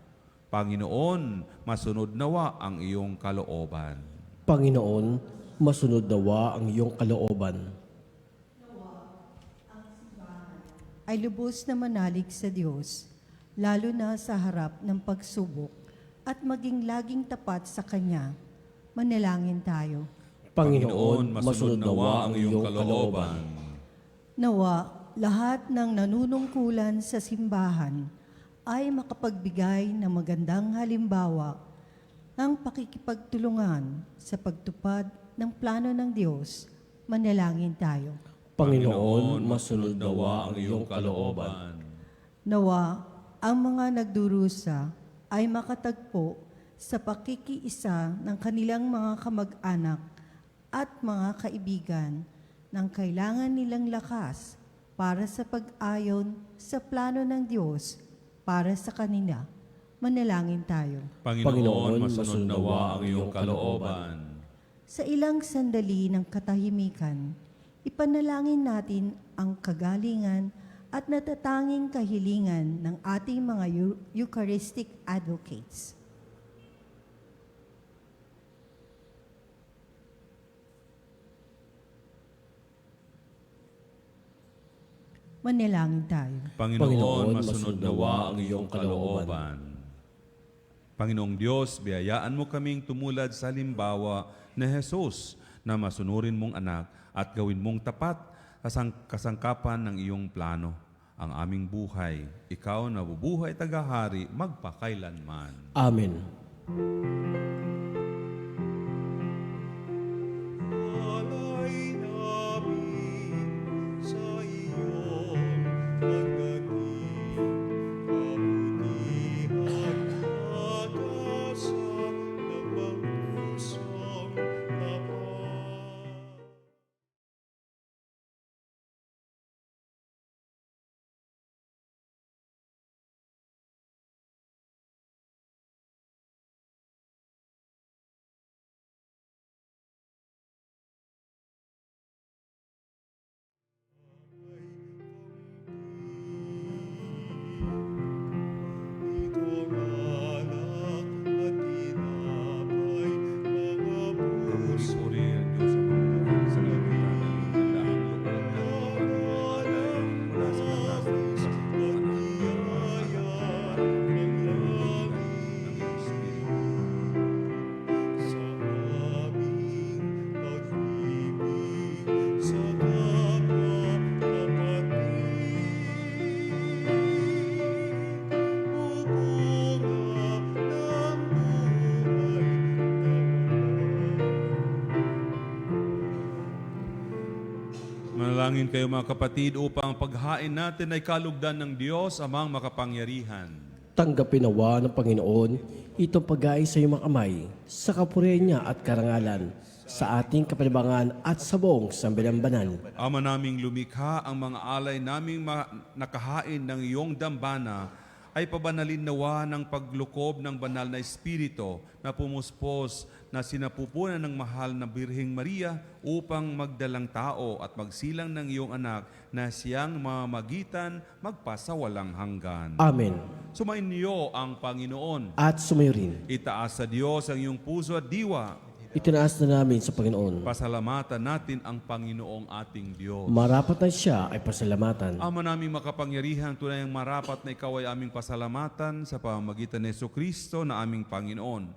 S2: Panginoon, masunod nawa ang iyong kalooban.
S3: Panginoon, masunod nawa ang iyong kalooban.
S6: Ay lubos na manalig sa Diyos, lalo na sa harap ng pagsubok, at maging laging tapat sa Kanya. Manalangin tayo.
S3: Panginoon, masunod nawa ang iyong kalooban.
S6: Nawa, lahat ng nanunungkulan sa simbahan ay makapagbigay ng magandang halimbawa ng pakikipagtulungan sa pagtupad ng plano ng Diyos. Manalangin tayo.
S3: Panginoon, masunod nawa ang iyong kalooban.
S6: Nawa, ang mga nagdurusa ay makatagpo sa pakikiisa ng kanilang mga kamag-anak at mga kaibigan ng kailangan nilang lakas para sa pag-ayon sa plano ng Diyos para sa kanila. Manalangin tayo.
S2: Panginoon, masunod nawa ang iyong kalooban.
S6: Sa ilang sandali ng katahimikan, ipanalangin natin ang kagalingan at natatanging kahilingan ng ating mga Eucharistic advocates. Manalangin tayo.
S2: Panginoon, masunod nawa ang iyong kalooban. Panginoong Diyos, biyayaan mo kaming tumulad sa halimbawa na Jesus na masunurin mong anak at gawin mong tapat kasangkapan ng iyong plano. Ang aming buhay, ikaw na bubuhay tagahari magpakailanman.
S3: Amen.
S4: Alay namin sa iyong pagdating, kabutihan at asa ng pag-usang tapat. Itong alak at tinapay, mga puso
S2: Puri ang Diyos sa mga sa kapitan.
S4: mula sa langis at biyaya ng langit sa aming pag-ibig sa kapwa-kapatid. O bunga ng buhay
S2: Manalangin kayo mga kapatid upang paghain natin ay kalugdan ng Diyos amang makapangyarihan.
S3: Tanggapin nawa ng Panginoon itong pag-aay sa iyong mga kamay, sa kapurihan niya at karangalan, sa ating kapalibangan at sa buong sambayanan.
S2: Ama naming lumikha, ang mga alay naming nakahain ng iyong dambana ay pabanalin nawa ng paglukob ng banal na Espiritu na pumuspos na sinapupunan ng mahal na Birheng Maria upang magdalang tao at magsilang ng iyong anak na siyang mamamagitan magpasawalang hanggan.
S3: Amen.
S2: Sumainyo ang Panginoon.
S3: At sumayo rin.
S2: Itaas sa Diyos ang iyong puso at diwa.
S3: Itinaas na namin sa Panginoon.
S2: Pasalamatan natin ang Panginoong ating Diyos.
S3: Marapat na siya ay pasalamatan.
S2: Ama naming makapangyarihan, tunay ang marapat na ikaw ay aming pasalamatan sa pamamagitan ni Jesucristo na aming Panginoon.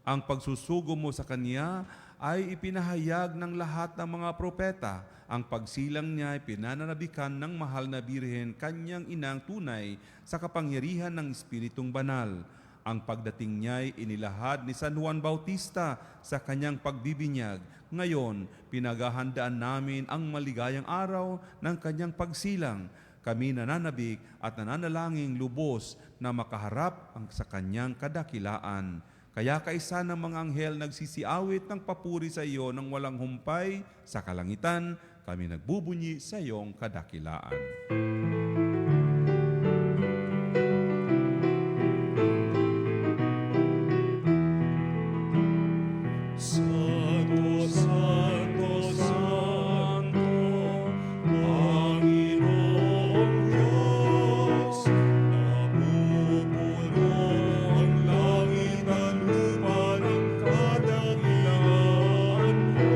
S2: Ang pagsusugo mo sa Kanya ay ipinahayag ng lahat ng mga propeta. Ang pagsilang niya ay pinananabikan ng mahal na Birhen, Kanyang inang tunay sa kapangyarihan ng Espiritong Banal. Ang pagdating niya ay inilahad ni San Juan Bautista sa kanyang pagbibinyag. Ngayon, pinaghahandaan namin ang maligayang araw ng kanyang pagsilang. Kami nananabik at nananalangin lubos na makaharap ang sa kanyang kadakilaan. Kaya kaisa ng mga anghel nagsisiawit ng papuri sa iyo ng walang humpay sa kalangitan, kami nagbubunyi sa iyong kadakilaan.
S4: Santo, Santo, Santo, Panginoong Diyos, napupuno ang langit at lupa ng kadakilaan mo.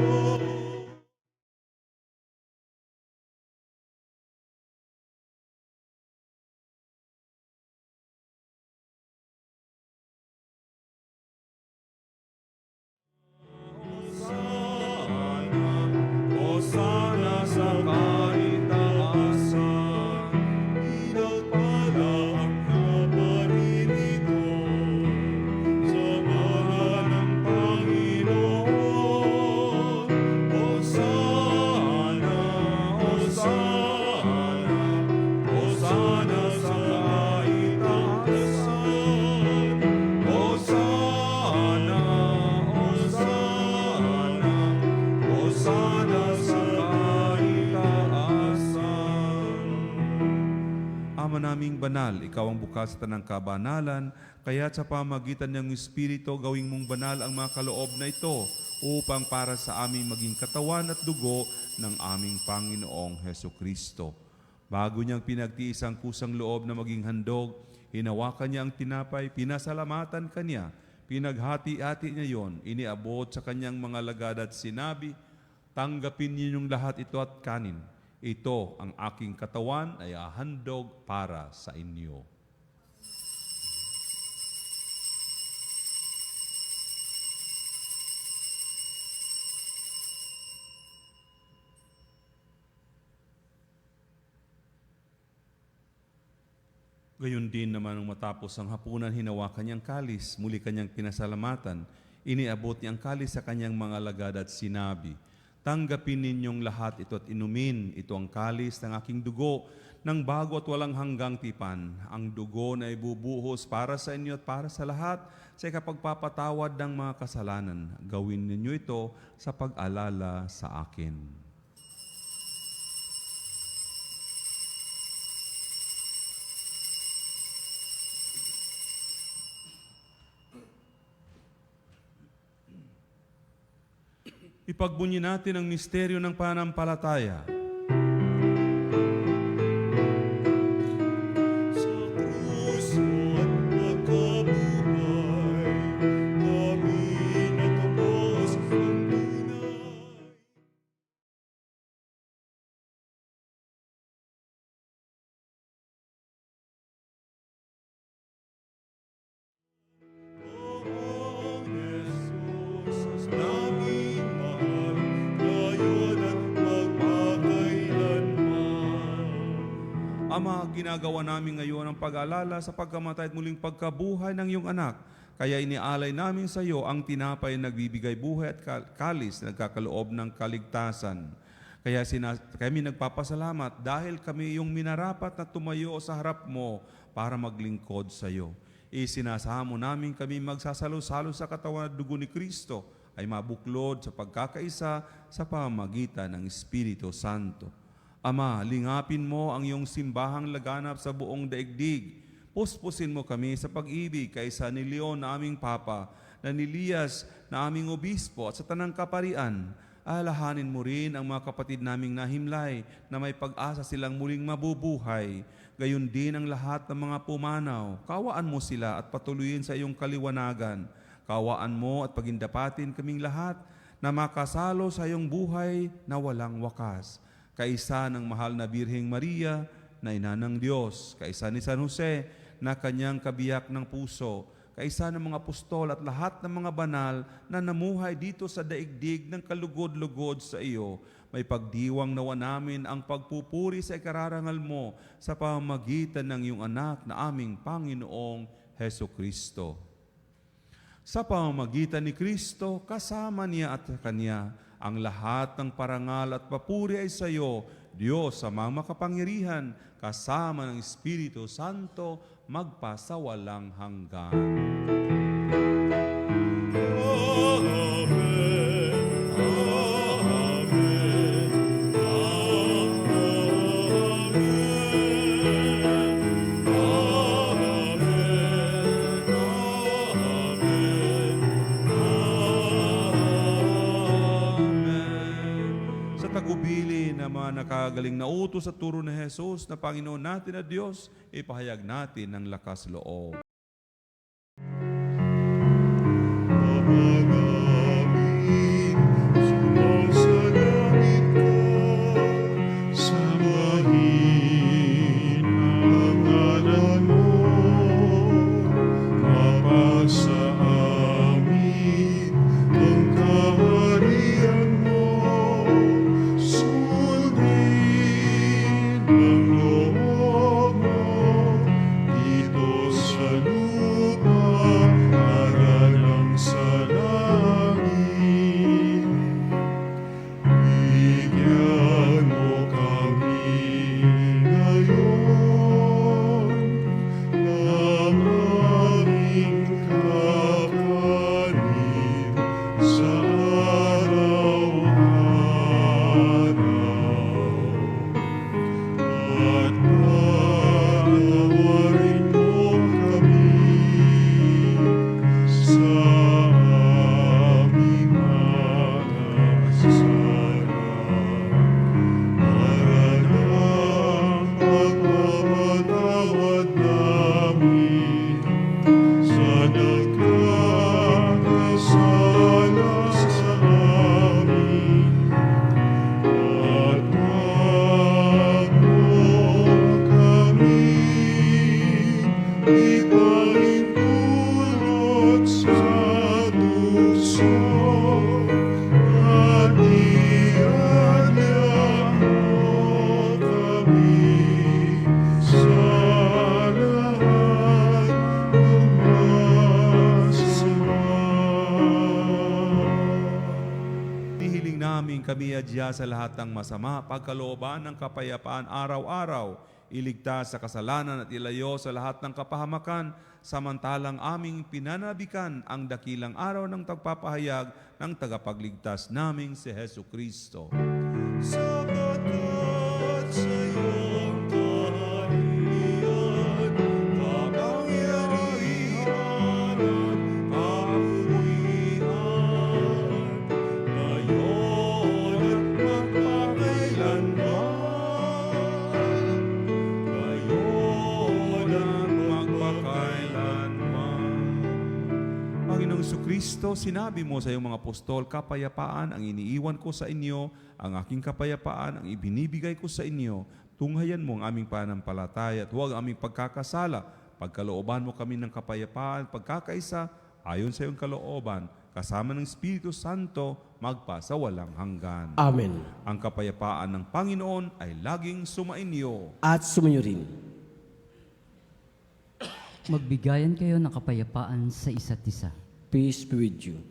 S4: Hosana sa kaitaasan, pinagpala ang naparirito sa ngalan ng Panginoon. Hosana, Hosana, Hosana sa kaitaasan. Hosana, Hosana, Hosana sa kaitaasan.
S2: Ama naming banal, ikaw ang bukas sa tanang kabanalan, kaya sa pamagitan ng Espiritu gawing mong banal ang mga kaloob na ito upang para sa aming maging katawan at dugo ng aming Panginoong Hesukristo. Bago niyang pinagtiis ang kusang loob na maging handog, hinawakan niya ang tinapay, pinasalamatan kanya, pinaghati-hati niya yon, iniabot sa kanyang mga lagad at sinabi, tanggapin ninyong lahat ito at kanin. Ito ang aking katawan ay ahandog para sa inyo. Gayon din naman nung matapos ang hapunan, hinawakan niyang kalis, muli kanyang pinasalamatan. Iniabot niya ang kalis sa kanyang mga lagad at sinabi, tanggapin ninyong lahat ito at inumin. Ito ang kalis ng aking dugo ng bago at walang hanggang tipan. Ang dugo na ibubuhos para sa inyo at para sa lahat sa ikapagpapatawad ng mga kasalanan. Gawin ninyo ito sa pag-alala sa akin. Ipagbunyi natin ang misteryo ng pananampalataya.
S4: Sa krus mo at pagkabuhay, kami natapos ang tunay. Poong Jesus, naming mahal, ngayon at magpakailanman.
S2: Ama, ginagawa namin ngayon ang pag-alala sa pagkamatay at muling pagkabuhay ng iyong anak. Kaya inialay namin sa iyo ang tinapay na nagbibigay buhay at kalis na nagkakaloob ng kaligtasan. Kaya kami nagpapasalamat dahil kami iyong minarapat na tumayo sa harap mo para maglingkod sa iyo. Isinasamo namin kami magsasalo-salo sa katawan at dugo ni Kristo ay mabuklod sa pagkakaisa sa pamamagitan ng Espiritu Santo. Ama, lingapin mo ang iyong simbahang laganap sa buong daigdig. Puspusin mo kami sa pag-ibig kaysa ni Leon na aming Papa, na ni Elias na aming Obispo at sa Tanang Kaparian. Alahanin mo rin ang mga kapatid naming nahimlay na may pag-asa silang muling mabubuhay. Gayon din ang lahat ng mga pumanaw. Kawaan mo sila at patuloyin sa iyong kaliwanagan. Kawaan mo at pagindapatin kaming lahat na makasalo sa iyong buhay na walang wakas. Kaisa ng mahal na Birheng Maria, na ina ng Diyos, kaisa ni San Jose, na kanyang kabiyak ng puso, kaisa ng mga apostol at lahat ng mga banal na namuhay dito sa daigdig ng kalugod-lugod sa iyo, may pagdiwang nawa namin ang pagpupuri sa ikararangal mo sa pamamagitan ng iyong anak na aming Panginoong Heso Kristo. Sa pamamagitan ni Kristo, kasama niya at kanya, ang lahat ng parangal at papuri ay sa iyo, Diyos sa mga makapangyarihan, kasama ng Espiritu Santo, magpasawalang hanggan. Sa tagubili na mga nakagaling na utos sa turo ni Jesus na Panginoon natin na Diyos, ipahayag natin ng lakas loob.
S4: Namin, sumasalangit ka, sambahin ang ngalan mo, mapasa amin ang kaharian mo, sundin ang loob mo, dito sa lupa, para lang sa langit. Bigyan mo kami ngayon ng aming kakanin sa araw-araw. At patawarin mo kami sa aming mga kasala, para ng pagpapatawad namin sa nagkakasala sa amin. At wag mo kami ipahintulot sa tukso, at iadya mo kami sa lahat ng masama.
S2: Hihiling namin kami adya sa lahat ng masama, pagkalooban ng kapayapaan araw-araw, iligtas sa kasalanan at ilayo sa lahat ng kapahamakan, samantalang aming pinanabikan ang dakilang araw ng tagpapahayag ng tagapagligtas naming si Hesu Kristo.
S4: Sapagkat sa iyong kaharian, kapangyarihan at kapulihan, ngayon at magpakailanman. Ngayon at
S2: magpakailanman. Panginoong Kristo, sinabi mo sa iyong mga apostol, kapayapaan ang iniiwan ko sa inyo, ang aking kapayapaan ang ibinibigay ko sa inyo. Tunghayan mo ang aming pananampalataya at huwag aming pagkakasala. Pagkalooban mo kami ng kapayapaan, pagkakaisa, ayon sa iyong kalooban, kasama ng Espiritu Santo, magpasawalang hanggan.
S3: Amen.
S2: Ang kapayapaan ng Panginoon ay laging sumainyo.
S3: At sumayo rin.
S7: Magbigayan kayo ng kapayapaan sa isa't isa.
S3: Peace be with you.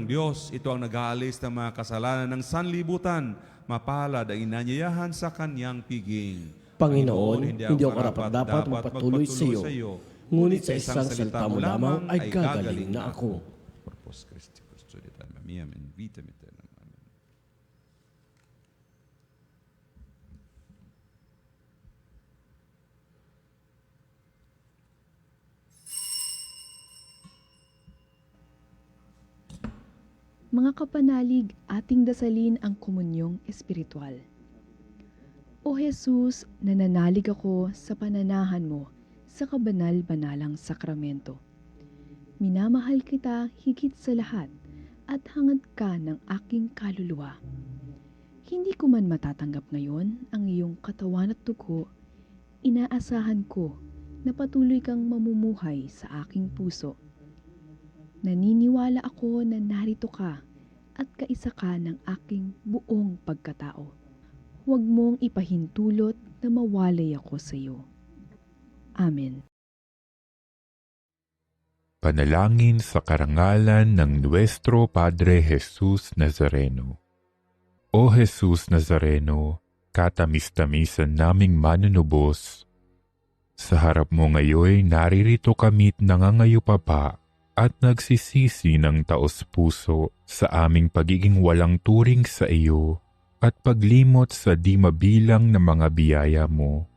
S2: Diyos. Ito ang nag-aalis ng mga kasalanan ng sanlibutan. Mapalad ang inanyayahan sa kanyang piging.
S3: Panginoon, hindi ako karapat-dapat magpatuloy sa iyo, ngunit sa isang salita mo lamang ay gagaling na ako.
S2: Purpose Christi, custodiet alma meam, in vitam aeternam. Amen.
S8: Mga kapanalig, ating dasalin ang komunyong espiritual. O Jesus, nananalig ako sa pananahan mo sa kabanal-banalang sakramento. Minamahal kita higit sa lahat at hangad ka ng aking kaluluwa. Hindi ko man matatanggap ngayon ang iyong katawan at dugo, inaasahan ko na patuloy kang mamumuhay sa aking puso. Naniniwala ako na narito ka at kaisa ka ng aking buong pagkatao. Huwag mong ipahintulot na mawalay ako sa iyo. Amen.
S9: Panalangin sa karangalan ng Nuestro Padre Jesus Nazareno. O Jesus Nazareno, katamis-tamisan naming manunubos, sa harap mo ngayon naririto kami't nangangayupapa at nagsisisi ng taos-puso sa aming pagiging walang turing sa iyo at paglimot sa di mabilang na mga biyaya mo,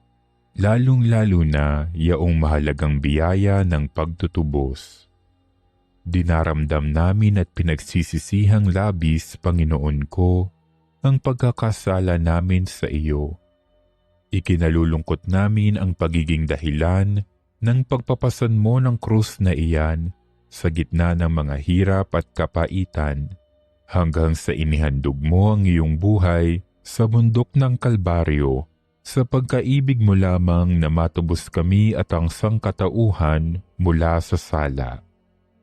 S9: lalong-lalo na yaong mahalagang biyaya ng pagtutubos. Dinaramdam namin at pinagsisisihang labis, Panginoon ko, ang pagkakasala namin sa iyo. Ikinalulungkot namin ang pagiging dahilan ng pagpapasan mo ng krus na iyan sa gitna ng mga hirap at kapaitan, hanggang sa inihandog mo ang iyong buhay sa bundok ng Kalbaryo, sa pagkaibig mo lamang na matubos kami at ang sangkatauhan mula sa sala.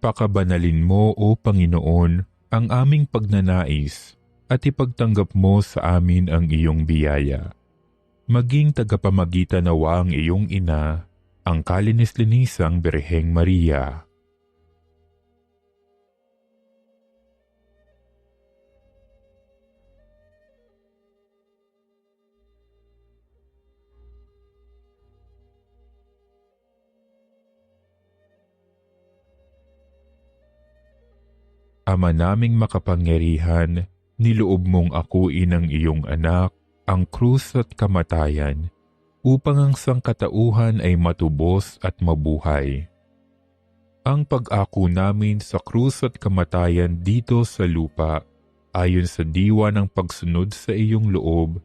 S9: Pakabanalin mo, O Panginoon, ang aming pagnanais at ipagtanggap mo sa amin ang iyong biyaya. Maging tagapamagitan nawa ang iyong ina, ang kalinis-linisang Birheng Maria. Ama naming makapangyarihan, niloob mong akuin ang iyong anak, ang krus at kamatayan, upang ang sangkatauhan ay matubos at mabuhay. Ang pag-ako namin sa krus at kamatayan dito sa lupa, ayon sa diwa ng pagsunod sa iyong loob,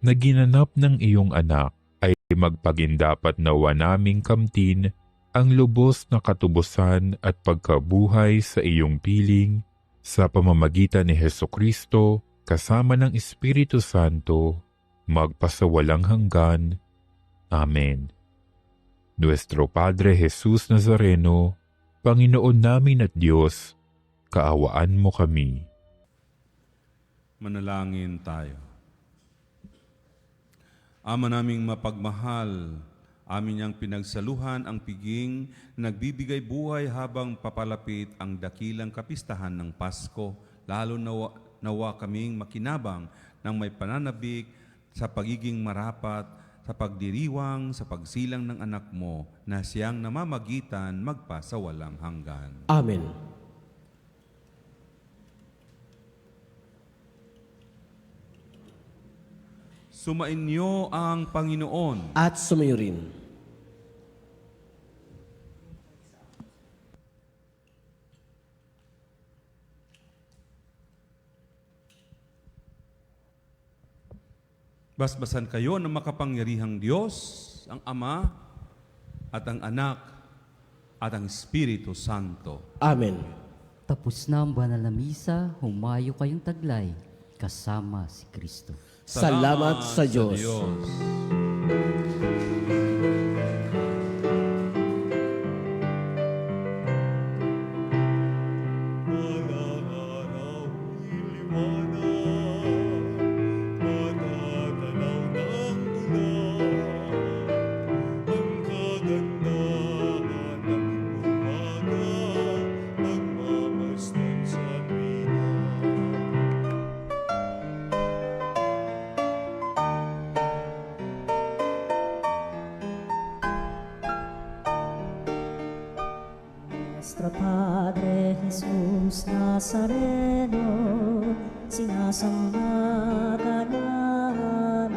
S9: na ginanap ng iyong anak, ay magpagindapat nawa naming kamtin ang lubos na katubusan at pagkabuhay sa iyong piling, sa pamamagitan ni Hesukristo kasama ng Espiritu Santo, magpasawalang hanggan. Amen. Nuestro Padre Jesus Nazareno, Panginoon namin at Diyos, kaawaan mo kami.
S2: Manalangin tayo. Ama naming mapagmahal, amin niyang pinagsaluhan ang piging nagbibigay buhay habang papalapit ang dakilang kapistahan ng Pasko, lalo nawa kaming makinabang ng may pananabik sa pagiging marapat, sa pagdiriwang, sa pagsilang ng anak mo na siyang namamagitan magpasawalang hanggan.
S3: Amen.
S2: Sumainyo ang Panginoon.
S3: At sumayo rin.
S2: Basbasan kayo ng makapangyarihang Diyos, ang Ama at ang Anak at ang Espiritu Santo.
S3: Amen.
S7: Tapos na ang banal na misa, humayo kayong taglay, kasama si Kristo.
S3: Salamat sa Diyos.
S4: Walang araw iliwanag, matatanaw ng bulan, ang kagandahan ng umaga, magmamasdan sa tuwina.
S1: Nuestro Padre Jesus Nazareno, sinasamba ka namin,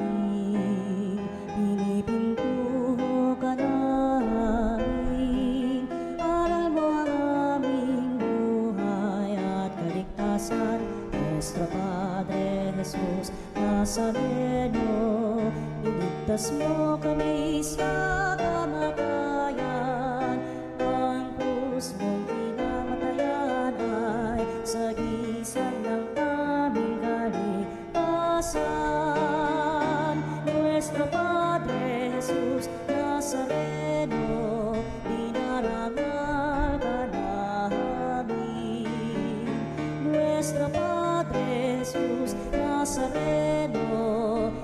S1: pinipintuho ka namin, aral mo ang aming buhay at kaligtasan. Nuestro Padre Jesus Nazareno, iligtas mo kami sa kamatayan, ang krus mong pinamatayan ay sagisag ng aming kaligtasan. Nuestro Padre Jesus Nazareno, dinarangal ka namin. Nuestro Padre Jesus Nazareno,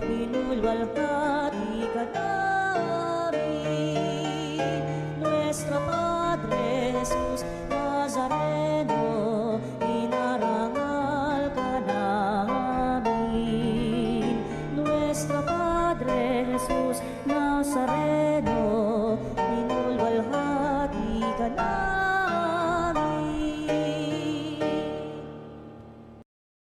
S1: inulwalhati ka namin. Nuestro Padre Jesus Nazareno, inarangal ka namin. Nuestro Padre Jesus Nazareno,